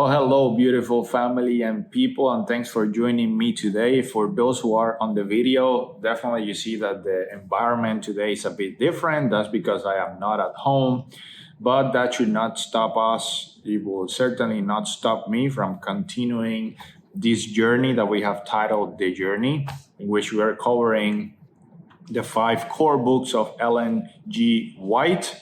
Well, hello, beautiful family and people, and thanks for joining me today. For those who are on the video, definitely you see that the environment today is a bit different. That's because I am not at home, but that should not stop us. It will certainly not stop me from continuing this journey that we have titled The Journey, in which we are covering the 5 core books of Ellen G. White.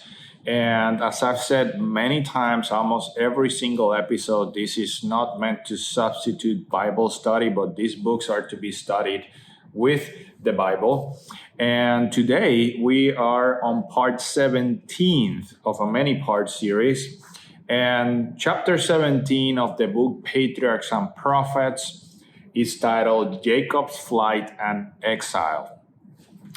And as I've said many times, almost every single episode, this is not meant to substitute Bible study, but these books are to be studied with the Bible. And today we are on part 17 of a many-part series. And chapter 17 of the book Patriarchs and Prophets is titled Jacob's Flight and Exile.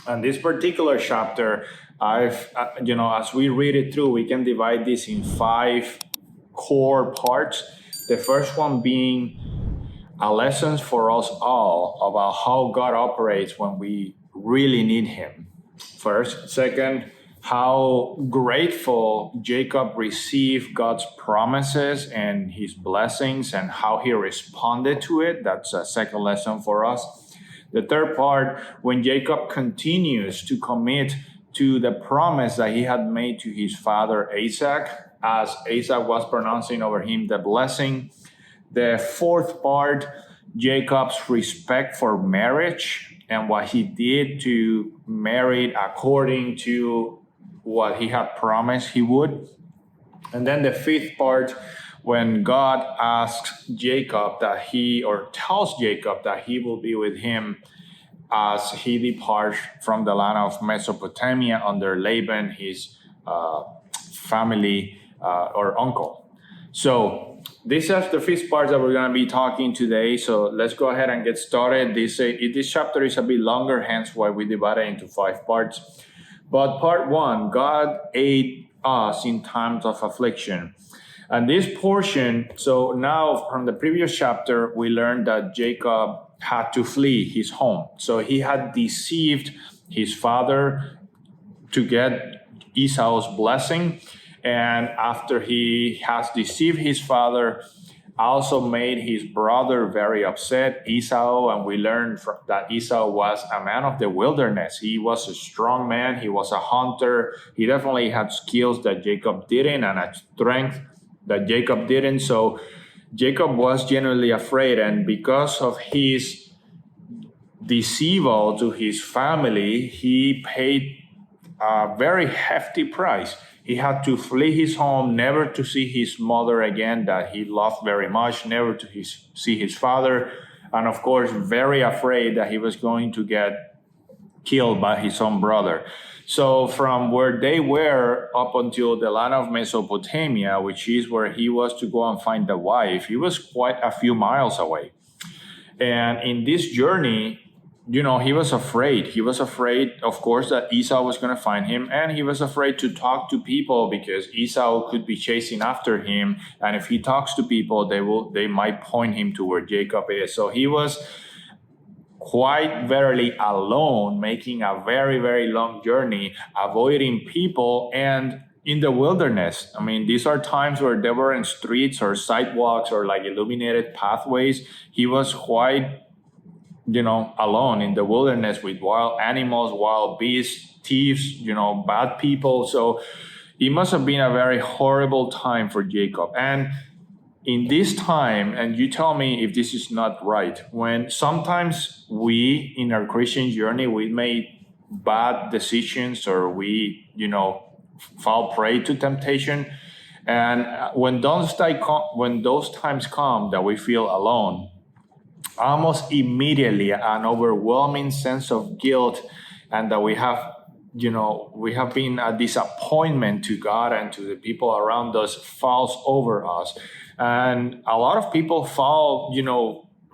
And this particular chapter, as we read it through, we can divide this in 5 core parts. The first one being a lesson for us all about how God operates when we really need Him. First. Second, how grateful Jacob received God's promises and His blessings and how he responded to it. That's a second lesson for us. The third part, when Jacob continues to commit to the promise that he had made to his father Isaac, as Isaac was pronouncing over him the blessing. The fourth part, Jacob's respect for marriage and what he did to marry according to what he had promised he would. And then the fifth part, when God asks Jacob tells Jacob that he will be with him as he departs from the land of Mesopotamia under Laban, his family or uncle. So these are the 5 parts that we're going to be talking today. So let's go ahead and get started. This chapter is a bit longer, hence why we divide it into 5 parts. But part 1, God aid us in times of affliction. And this portion, so now from the previous chapter, we learned that Jacob had to flee his home. So he had deceived his father to get Esau's blessing. And after he has deceived his father, also made his brother very upset, Esau. And we learned that Esau was a man of the wilderness. He was a strong man. He was a hunter. He definitely had skills that Jacob didn't and a strength that Jacob didn't. So Jacob was genuinely afraid, and because of his deceival to his family, he paid a very hefty price. He had to flee his home, never to see his mother again, that he loved very much, never to see his father, and of course, very afraid that he was going to get killed by his own brother. So from where they were up until the land of Mesopotamia, which is where he was to go and find the wife, he was quite a few miles away. And in this journey, he was afraid. He was afraid, of course, that Esau was going to find him. And he was afraid to talk to people because Esau could be chasing after him. And if he talks to people, they might point him to where Jacob is. So he was quite verily alone, making a very, very long journey, avoiding people and in the wilderness. I mean, these are times where they were in streets or sidewalks or like illuminated pathways. He was quite, alone in the wilderness with wild animals, wild beasts, thieves, bad people. So it must have been a very horrible time for Jacob. And in this time, and you tell me if this is not right, when sometimes we, in our Christian journey, we made bad decisions or we, fall prey to temptation. And when those times come that we feel alone, almost immediately an overwhelming sense of guilt and that we have been a disappointment to God and to the people around us falls over us. And a lot of people fall,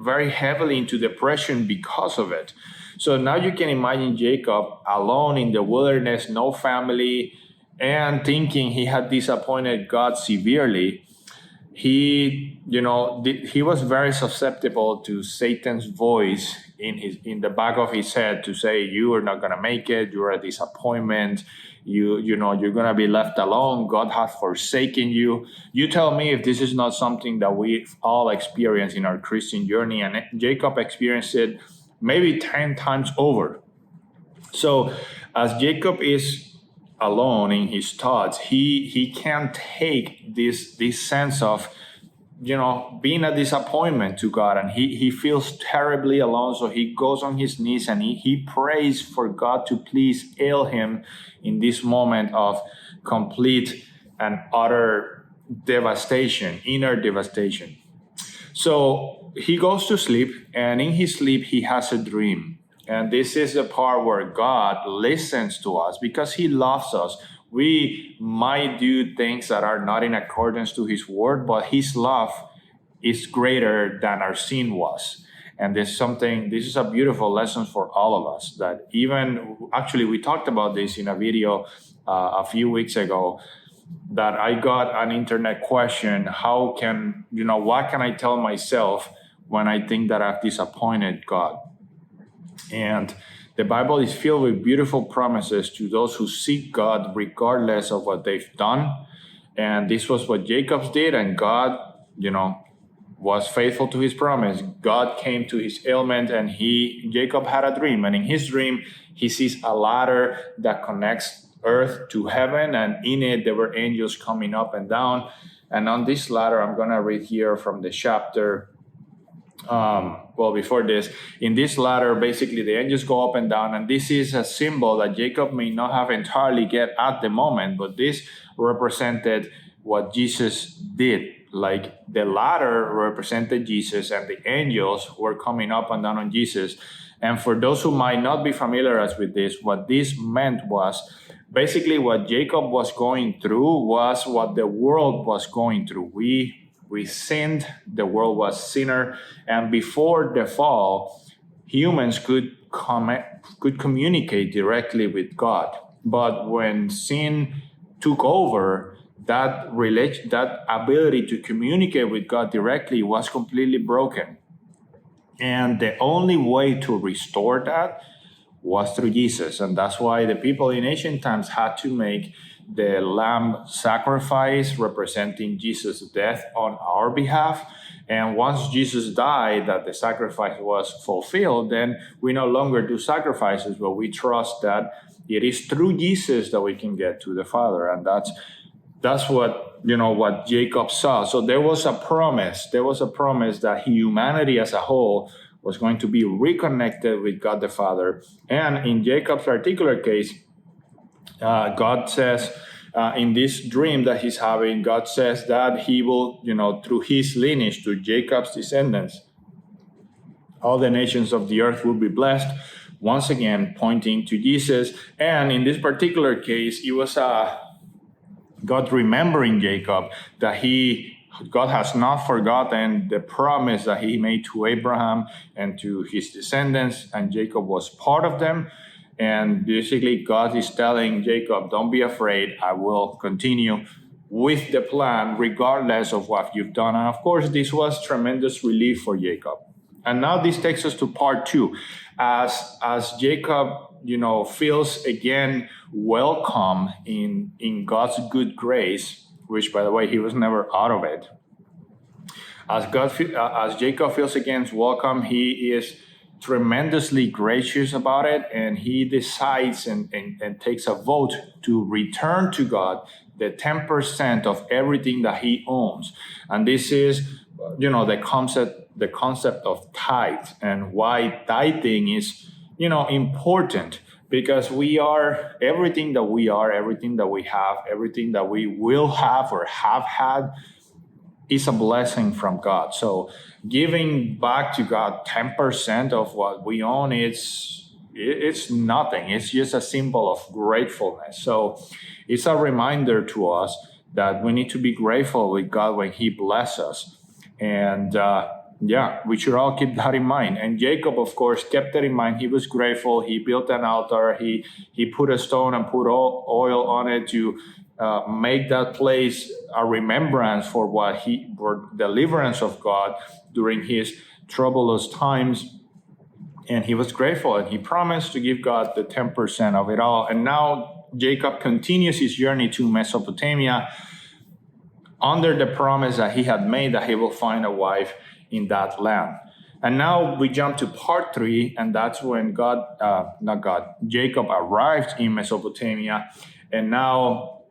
very heavily into depression because of it. So now you can imagine Jacob alone in the wilderness, no family, and thinking he had disappointed God severely. He was very susceptible to Satan's voice in the back of his head to say, you are not going to make it, you're a disappointment, you're going to be left alone. God has forsaken you. You tell me if this is not something that we all experience in our Christian journey. And Jacob experienced it maybe 10 times over. So as Jacob is alone in his thoughts, he can't take this sense of being a disappointment to God, and he feels terribly alone. So he goes on his knees and he prays for God to please heal him in this moment of complete and utter devastation, inner devastation. So he goes to sleep, and in his sleep he has a dream. And this is the part where God listens to us because he loves us. We might do things that are not in accordance to his word, but his love is greater than our sin was. And this is a beautiful lesson for all of us, that actually we talked about this in a video a few weeks ago, that I got an internet question: what can I tell myself when I think that I've disappointed God? And the Bible is filled with beautiful promises to those who seek God regardless of what they've done. And this was what Jacob did, and God, was faithful to his promise. God came to his ailment, and Jacob had a dream. And in his dream, he sees a ladder that connects earth to heaven, and in it there were angels coming up and down. And on this ladder, I'm going to read here from the chapter. Before this, in this ladder, basically the angels go up and down, and this is a symbol that Jacob may not have entirely get at the moment, but this represented what Jesus did. Like the ladder represented Jesus, and the angels were coming up and down on Jesus. And for those who might not be familiar with this, what this meant was basically what Jacob was going through was what the world was going through. We sinned, the world was sinner, and before the fall, humans could communicate directly with God. But when sin took over, that ability to communicate with God directly was completely broken. And the only way to restore that was through Jesus. And that's why the people in ancient times had to make the lamb sacrifice representing Jesus' death on our behalf. And once Jesus died, that the sacrifice was fulfilled, then we no longer do sacrifices, but we trust that it is through Jesus that we can get to the Father. And that's what Jacob saw. So there was a promise that humanity as a whole was going to be reconnected with God the Father. And in Jacob's particular case, God says in this dream that he's having, God says that he will, through his lineage, through Jacob's descendants, all the nations of the earth will be blessed, once again pointing to Jesus. And in this particular case, it was God remembering Jacob that God has not forgotten the promise that he made to Abraham and to his descendants, and Jacob was part of them. And basically, God is telling Jacob, don't be afraid. I will continue with the plan regardless of what you've done. And of course, this was tremendous relief for Jacob. And now this takes us to part 2. As Jacob, feels again welcome in God's good grace, which, by the way, he was never out of it. As Jacob feels again welcome, he is tremendously gracious about it, and he decides and takes a vote to return to God the 10% of everything that he owns. And this is, the concept of tithe, and why tithing is, important, because everything that we are, everything that we have, everything that we will have or have had is a blessing from God. So giving back to God 10% of what we own, it's nothing. It's just a symbol of gratefulness. So it's a reminder to us that we need to be grateful with God when he blesses us. And we should all keep that in mind. And Jacob, of course, kept that in mind. He was grateful. He built an altar. He put a stone and put oil on it to make that place a remembrance for deliverance of God during his troublous times. And he was grateful, and he promised to give God the 10% of it all. And now Jacob continues his journey to Mesopotamia under the promise that he had made that he will find a wife in that land. And now we jump to part 3, and that's when Jacob arrived in Mesopotamia. And now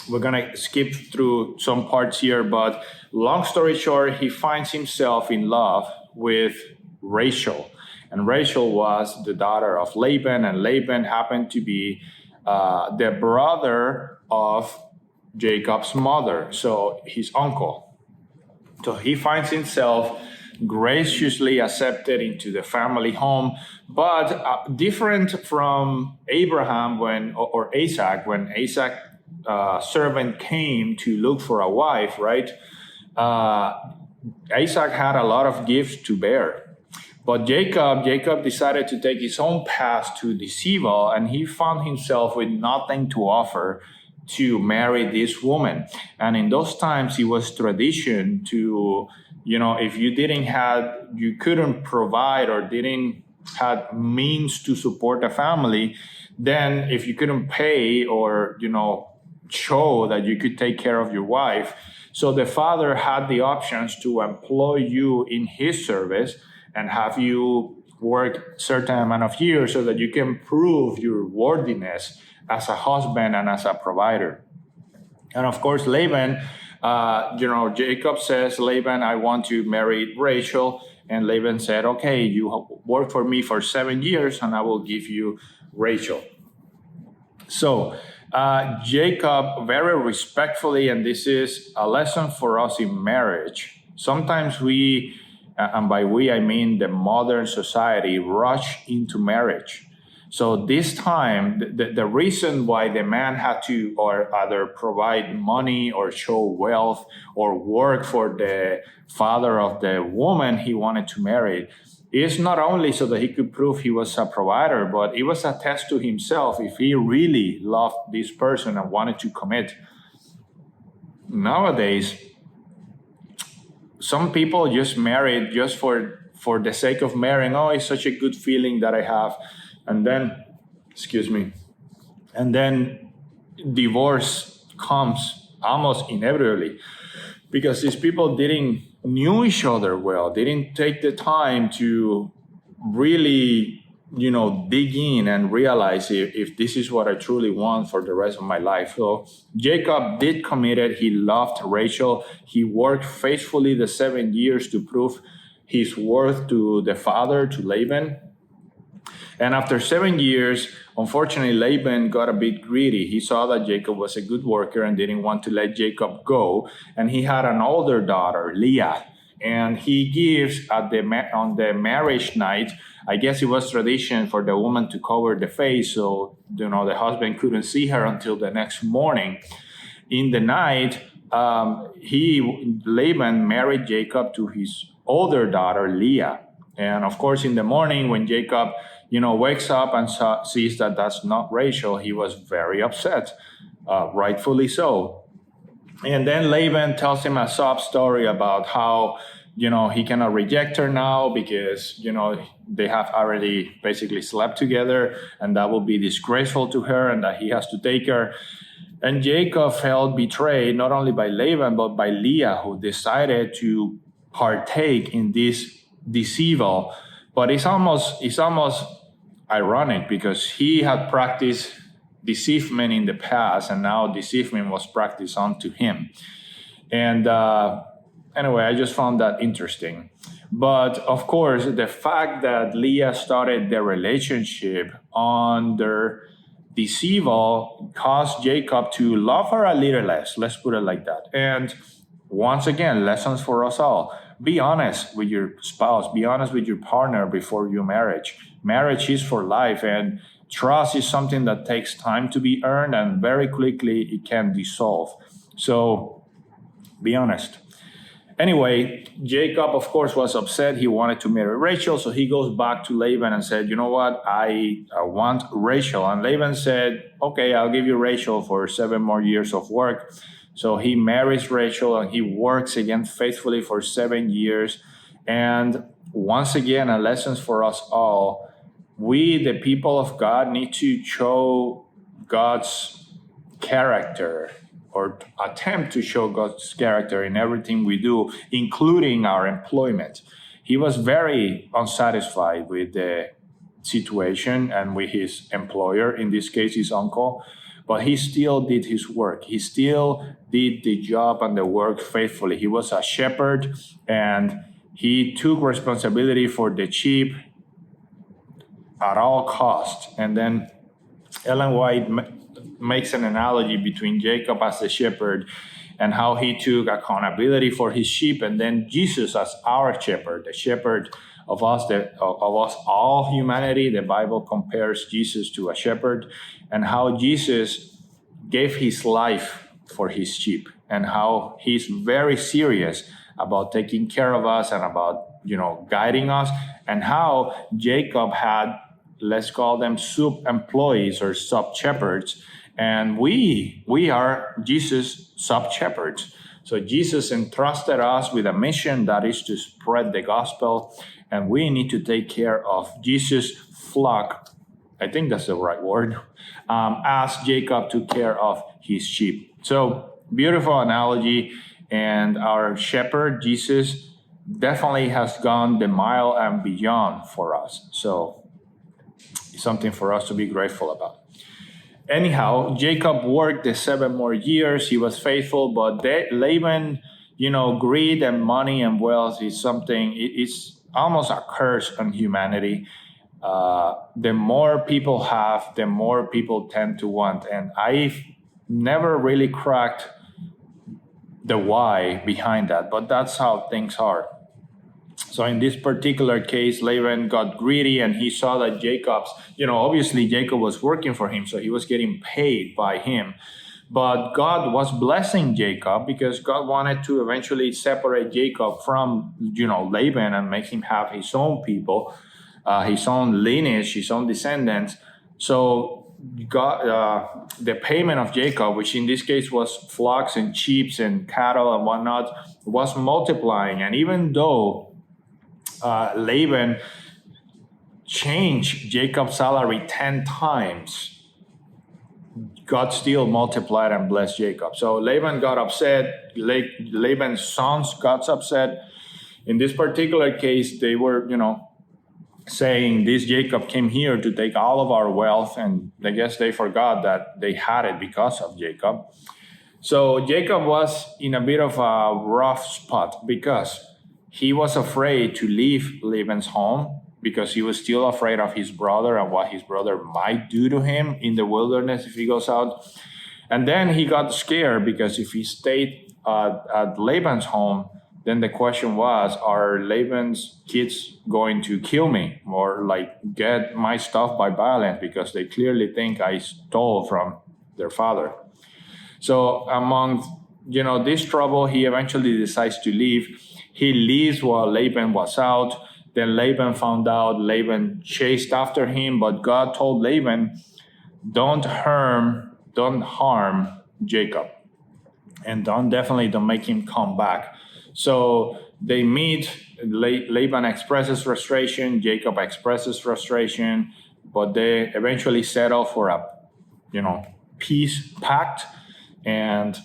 we're going to skip through some parts here, but long story short, he finds himself in love with Rachel. And Rachel was the daughter of Laban, and Laban happened to be the brother of Jacob's mother, so his uncle. So he finds himself graciously accepted into the family home, but different from Abraham or Isaac, when Isaac's servant came to look for a wife, right? Isaac had a lot of gifts to bear. But Jacob decided to take his own path to this evil, and he found himself with nothing to offer to marry this woman. And in those times, it was tradition to, if you couldn't provide or didn't have means to support a family, then if you couldn't pay or, show that you could take care of your wife, so the father had the options to employ you in his service and have you work certain amount of years so that you can prove your worthiness as a husband and as a provider. And of course, Laban, Jacob says, Laban, I want to marry Rachel. And Laban said, okay, you work for me for 7 years and I will give you Rachel. So Jacob very respectfully, and this is a lesson for us in marriage. Sometimes we, and by we I mean the modern society, rush into marriage. So this time, the reason why the man had to or either provide money or show wealth or work for the father of the woman he wanted to marry is not only so that he could prove he was a provider, but it was a test to himself if he really loved this person and wanted to commit. Nowadays, some people just marry just for the sake of marrying. Oh, it's such a good feeling that I have. And then, divorce comes almost inevitably because these people didn't knew each other well, didn't take the time to really, dig in and realize if this is what I truly want for the rest of my life. So Jacob did commit it. He loved Rachel. He worked faithfully the 7 years to prove his worth to the father, to Laban. And after 7 years, unfortunately, Laban got a bit greedy. He saw that Jacob was a good worker and didn't want to let Jacob go. And he had an older daughter, Leah. And he gives on the marriage night, I guess it was tradition for the woman to cover the face so, the husband couldn't see her until the next morning. In the night, Laban married Jacob to his older daughter, Leah. And of course, in the morning when Jacob wakes up and sees that that's not Rachel, he was very upset, rightfully so. And then Laban tells him a sob story about how, he cannot reject her now because, they have already basically slept together and that will be disgraceful to her and that he has to take her. And Jacob felt betrayed not only by Laban, but by Leah, who decided to partake in this evil. But it's almost ironic because he had practiced deceivement in the past and now deceivement was practiced onto him. And anyway, I just found that interesting. But of course, the fact that Leah started the relationship under this evil caused Jacob to love her a little less. Let's put it like that. And once again, lessons for us all. Be honest with your spouse. Be honest with your partner before your marriage. Marriage is for life, and trust is something that takes time to be earned, and very quickly it can dissolve. So be honest. Anyway, Jacob, of course, was upset. He wanted to marry Rachel, so he goes back to Laban and said, you know what, I want Rachel. And Laban said, okay, I'll give you Rachel for 7 more years of work. So he marries Rachel and he works again faithfully for 7 years. And once again, a lesson for us all. We, the people of God, need to show God's character, or attempt to show God's character in everything we do, including our employment. He was very unsatisfied with the situation and with his employer, in this case, his uncle, but he still did his work. He still did the job and the work faithfully. He was a shepherd, and he took responsibility for the sheep at all costs. And then Ellen White makes an analogy between Jacob as the shepherd and how he took accountability for his sheep, and then Jesus as our shepherd, the shepherd of us, all humanity. The Bible compares Jesus to a shepherd, and how Jesus gave his life for his sheep, and how he's very serious about taking care of us and about, guiding us, and how Jacob had, let's call them sub-employees or sub-shepherds, and we are Jesus' sub-shepherds. So Jesus entrusted us with a mission that is to spread the gospel, and we need to take care of Jesus' flock. I think that's the right word, as Jacob took care of his sheep. So beautiful analogy, and our shepherd, Jesus, definitely has gone the mile and beyond for us. So something for us to be grateful about. Anyhow, Jacob worked the 7 more years. He was faithful, but Laban, greed and money and wealth is something, it's almost a curse on humanity. The more people have, the more people tend to want. And I've never really cracked the why behind that, but that's how things are. So in this particular case, Laban got greedy, and he saw that obviously Jacob was working for him, so he was getting paid by him. But God was blessing Jacob because God wanted to eventually separate Jacob from, Laban and make him have his own people, his own lineage, his own descendants. So God, the payment of Jacob, which in this case was flocks and sheep and cattle and whatnot, was multiplying. And even though Laban changed Jacob's salary 10 times, God still multiplied and blessed Jacob. So Laban got upset. Laban's sons got upset. In this particular case, they were, saying this Jacob came here to take all of our wealth, and I guess they forgot that they had it because of Jacob. So Jacob was in a bit of a rough spot because he was afraid to leave Laban's home, because he was still afraid of his brother and what his brother might do to him in the wilderness if he goes out. And then he got scared because if he stayed at Laban's home, then the question was, are Laban's kids going to kill me or get my stuff by violence, because they clearly think I stole from their father. So among, this trouble, he eventually decides to leave. He leaves while Laban was out. Then Laban found out. Laban chased after him, but God told Laban, don't harm Jacob, and don't make him come back. So they meet. Laban expresses frustration. Jacob expresses frustration, but they eventually settle for a, peace pact. And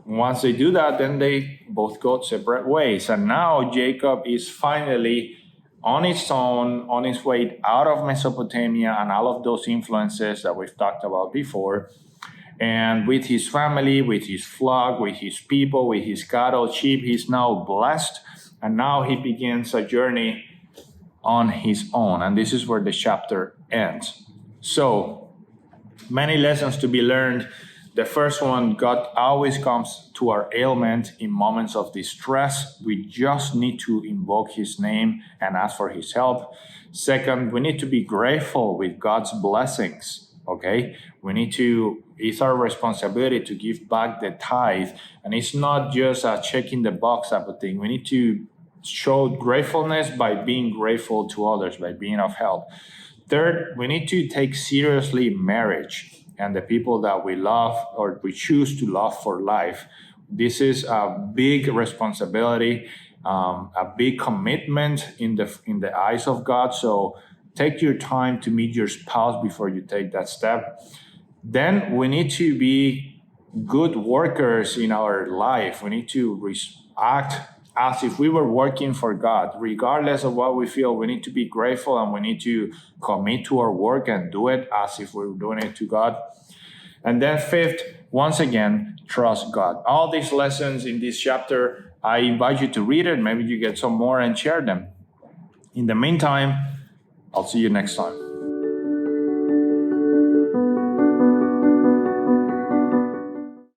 once they do that, then they both go separate ways. And now Jacob is finally on his own, on his way out of Mesopotamia and all of those influences that we've talked about before. And with his family, with his flock, with his people, with his cattle, sheep, he's now blessed. And now he begins a journey on his own. And this is where the chapter ends. So many lessons to be learned. The first one, God always comes to our ailment in moments of distress. We just need to invoke his name and ask for his help. Second, we need to be grateful with God's blessings, okay? It's our responsibility to give back the tithe. And it's not just a checking the box type of thing. We need to show gratefulness by being grateful to others, by being of help. Third, we need to take seriously marriage and the people that we love or we choose to love for life. This is a big responsibility, a big commitment in the eyes of God. So take your time to meet your spouse before you take that step. Then we need to be good workers in our life. We need to act as if we were working for God. Regardless of what we feel, we need to be grateful and we need to commit to our work and do it as if we were doing it to God. And then fifth, once again, trust God. All these lessons in this chapter, I invite you to read it. Maybe you get some more and share them. In the meantime, I'll see you next time.